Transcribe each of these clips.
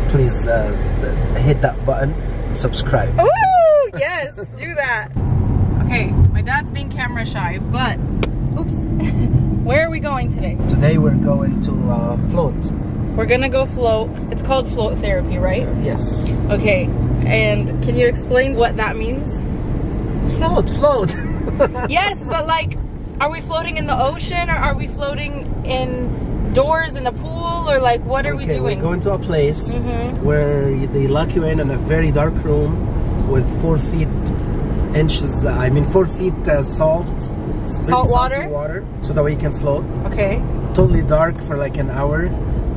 please hit that button and subscribe. Ooh, yes, do that. Okay, my dad's being camera shy, but oops. Where are we going today? Today we're going to float. We're gonna go float. It's called float therapy, right? Yes. Okay, and can you explain what that means? Float. Yes, but like, are we floating in the ocean or are we floating indoors in a pool, or like what are we doing? We're going to a place where they lock you in a very dark room with 4 feet salt water, so that way you can float. Okay. Totally dark for like an hour.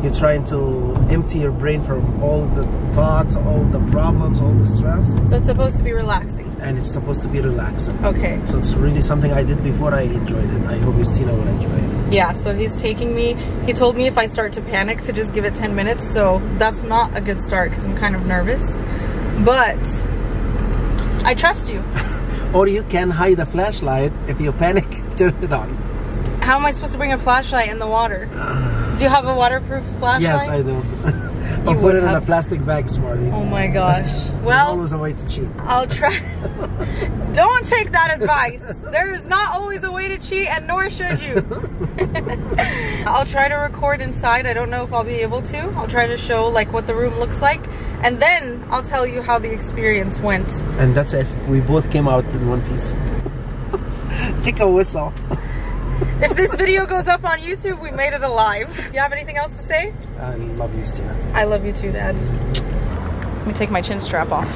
You're trying to empty your brain from all the thoughts, all the problems, all the stress. So it's supposed to be relaxing. And it's supposed to be relaxing. Okay. So it's really something I did before. I enjoyed it. I hope Justina will enjoy it. Yeah, so he's taking me. He told me if I start to panic to just give it 10 minutes. So that's not a good start because I'm kind of nervous. But I trust you. Or you can hide a flashlight. If you panic, turn it on. How am I supposed to bring a flashlight in the water? Do you have a waterproof flashlight? Yes, I do. Or put it in a plastic bag, Smarty. Oh my gosh. There's Well, always a way to cheat. I'll try. Don't take that advice. There is not always a way to cheat, and nor should you. I'll try to record inside. I don't know if I'll be able to. I'll try to show like what the room looks like, and then I'll tell you how the experience went. And that's if we both came out in one piece. Take a whistle. If this video goes up on YouTube, we made it alive. Do you have anything else to say? I love you, Stina. I love you too, Dad. Let me take my chin strap off.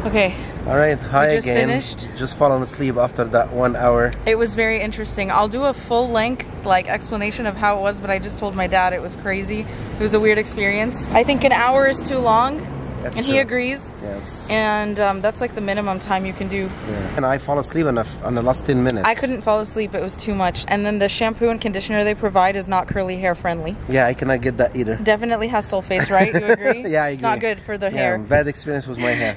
Okay. All right, hi just again. Finished. Just fallen asleep after that 1 hour. It was very interesting. I'll do a full length like explanation of how it was, but I just told my dad it was crazy. It was a weird experience. I think an hour is too long. That's and true. he agrees. Yes. And that's like the minimum time you can do. Yeah. And I fall asleep on the last 10 minutes. I couldn't fall asleep. It was too much. And then the shampoo and conditioner they provide is not curly hair friendly. Yeah, I cannot get that either. Definitely has sulfates, right? You agree? Yeah, I agree. It's not good for the hair. Bad experience with my hair.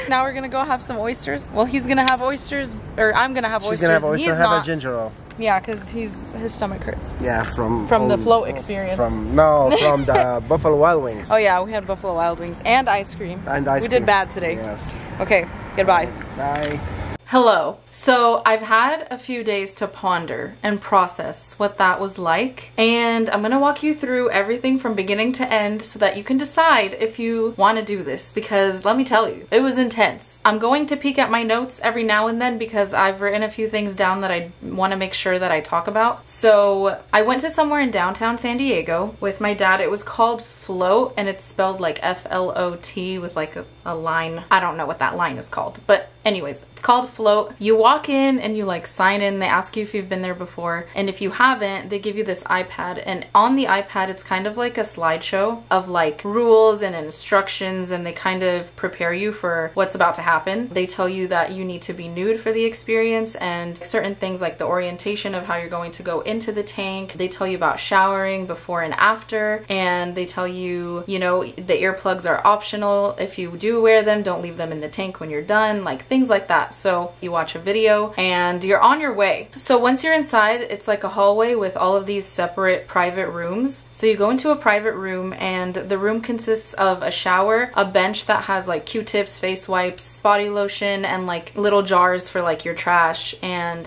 Now we're gonna go have some oysters. Well, he's gonna have oysters, or I'm gonna have oysters. She's gonna have oysters. He's Have not. a ginger ale. Yeah, because his stomach hurts. Yeah, from the float experience. From the Buffalo Wild Wings. Oh yeah, we had Buffalo Wild Wings and ice cream. And ice we cream. did bad today. Yes. Okay, goodbye. Bye. Hello. So I've had a few days to ponder and process what that was like, and I'm gonna walk you through everything from beginning to end so that you can decide if you want to do this, because let me tell you, it was intense. I'm going to peek at my notes every now and then because I've written a few things down that I want to make sure that I talk about. So I went to somewhere in downtown San Diego with my dad. It was called Float, and it's spelled like F-L-O-T with like a line. I don't know what that line is called, but anyways, it's called Float. You walk in and you like sign in. They ask you if you've been there before, and if you haven't, they give you this iPad, and on the iPad it's kind of like a slideshow of like rules and instructions, and they kind of prepare you for what's about to happen. They tell you that you need to be nude for the experience, and certain things like the orientation of how you're going to go into the tank. They tell you about showering before and after, and they tell you, you know, the earplugs are optional. If you do wear them, don't leave them in the tank when you're done, like things like that. So you watch a video and you're on your way. So once you're inside, it's like a hallway with all of these separate private rooms. So you go into a private room, and the room consists of a shower, a bench that has like Q-tips, face wipes, body lotion, and like little jars for like your trash. And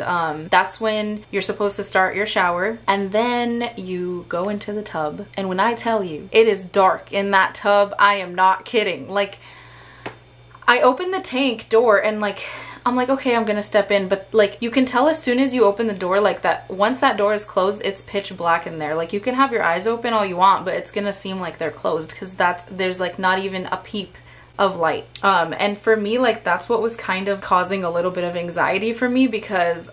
that's when you're supposed to start your shower, and then you go into the tub. And when I tell you, it is dark in that tub, I am not kidding. Like, I opened the tank door and like, I'm like, okay, I'm gonna step in, but like you can tell as soon as you open the door, like that once that door is closed, it's pitch black in there. Like you can have your eyes open all you want, but it's gonna seem like they're closed because there's like not even a peep of light. And for me, like that's what was kind of causing a little bit of anxiety for me, because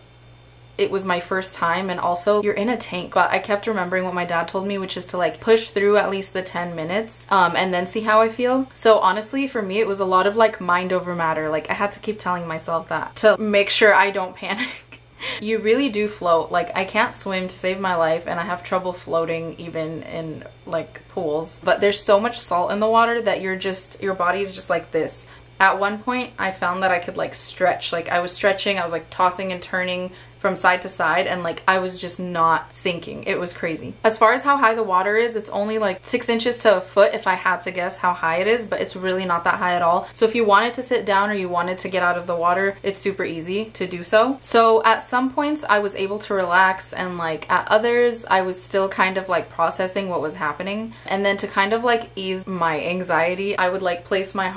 it was my first time, and also you're in a tank. But I kept remembering what my dad told me, which is to like push through at least the 10 minutes and then see how I feel. So honestly, for me, it was a lot of like mind over matter. Like I had to keep telling myself that to make sure I don't panic. You really do float. Like I can't swim to save my life, and I have trouble floating even in like pools. But there's so much salt in the water that your body's just like this. At one point, I found that I could like stretch. Like I was stretching, I was like tossing and turning, from side to side, and like I was just not sinking. It was crazy. As far as how high the water is, it's only like 6 inches to a foot if I had to guess how high it is, but it's really not that high at all. So if you wanted to sit down or you wanted to get out of the water, it's super easy to do so. So at some points I was able to relax, and like at others I was still kind of like processing what was happening. And then to kind of like ease my anxiety, I would like place my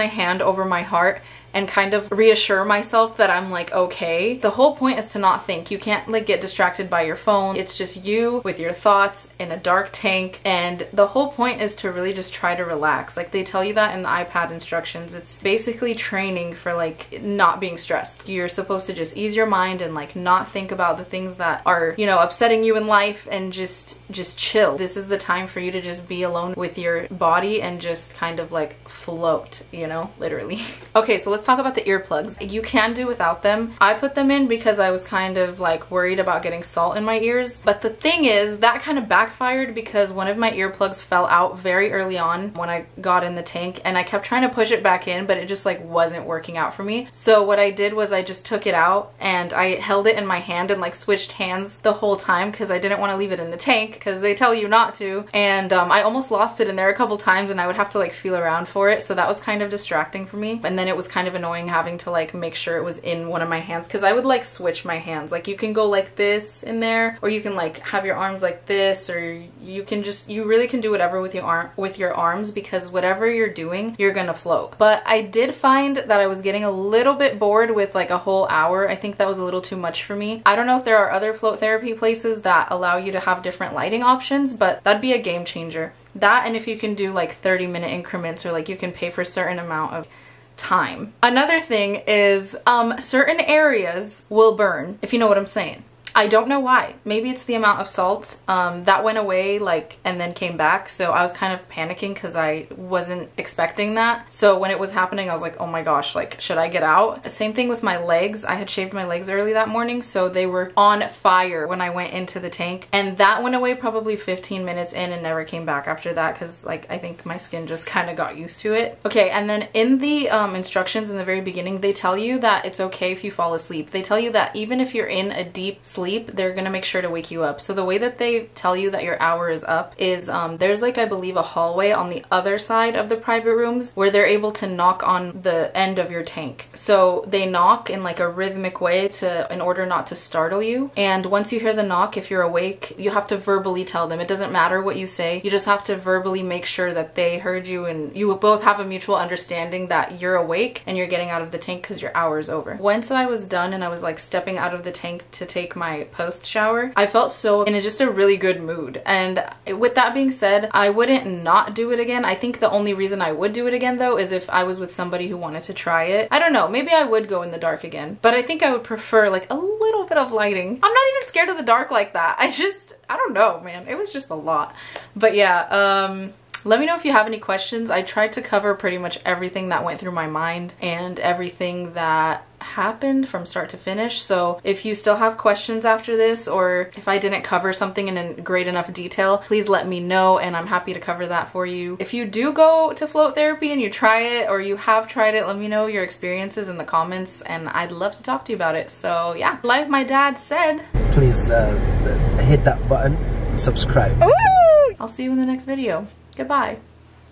hand over my heart and kind of reassure myself that I'm like okay. The whole point is to not think. You can't like get distracted by your phone. It's just you with your thoughts in a dark tank, and the whole point is to really just try to relax. Like they tell you that in the iPad instructions. It's basically training for like not being stressed. You're supposed to just ease your mind and like not think about the things that are, you know, upsetting you in life, and just chill. This is the time for you to just be alone with your body and just kind of like float, you know, literally. Okay, so let's talk about the earplugs. You can do without them. I put them in because I was kind of like worried about getting salt in my ears. But the thing is, that kind of backfired because one of my earplugs fell out very early on when I got in the tank, and I kept trying to push it back in, but it just like wasn't working out for me. So what I did was I just took it out and I held it in my hand and like switched hands the whole time because I didn't want to leave it in the tank because they tell you not to. And I almost lost it in there a couple times, and I would have to like feel around for it. So that was kind of distracting for me. And then it was kind of annoying having to like make sure it was in one of my hands, because I would like switch my hands. Like you can go like this in there, or you can like have your arms like this, or you can just, you really can do whatever with your arms, because whatever you're doing, you're gonna float. But I did find that I was getting a little bit bored with like a whole hour. I think that was a little too much for me. I don't know if there are other float therapy places that allow you to have different lighting options, but that'd be a game changer. That, and if you can do like 30-minute increments, or like you can pay for a certain amount of time. Another thing is certain areas will burn, if you know what I'm saying. I don't know why. Maybe it's the amount of salt that went away like and then came back, so I was kind of panicking because I wasn't expecting that. So when it was happening, I was like, oh my gosh, like should I get out? Same thing with my legs. I had shaved my legs early that morning, so they were on fire when I went into the tank, and that went away probably 15 minutes in and never came back after that, because like I think my skin just kind of got used to it. Okay, and then in the instructions in the very beginning, they tell you that it's okay if you fall asleep. They tell you that even if you're in a deep sleep, they're gonna make sure to wake you up. So the way that they tell you that your hour is up is there's like, I believe, a hallway on the other side of the private rooms where they're able to knock on the end of your tank. So they knock in like a rhythmic way in order not to startle you. And once you hear the knock, if you're awake, you have to verbally tell them. It doesn't matter what you say. You just have to verbally make sure that they heard you, and you both have a mutual understanding that you're awake and you're getting out of the tank because your hour is over. Once I was done and I was like stepping out of the tank to take my post shower, I felt so in just a really good mood. And with that being said, I wouldn't not do it again. I think the only reason I would do it again though is if I was with somebody who wanted to try it. I don't know, maybe I would go in the dark again, but I think I would prefer like a little bit of lighting. I'm not even scared of the dark like that. I don't know, man. It was just a lot. But yeah, let me know if you have any questions. I tried to cover pretty much everything that went through my mind and everything that happened from start to finish. So if you still have questions after this, or if I didn't cover something in great enough detail, please let me know and I'm happy to cover that for you. If you do go to float therapy and you try it, or you have tried it, let me know your experiences in the comments and I'd love to talk to you about it. So yeah, like my dad said, please hit that button and subscribe. Ooh! I'll see you in the next video. Goodbye.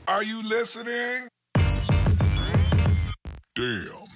Are you listening? Damn.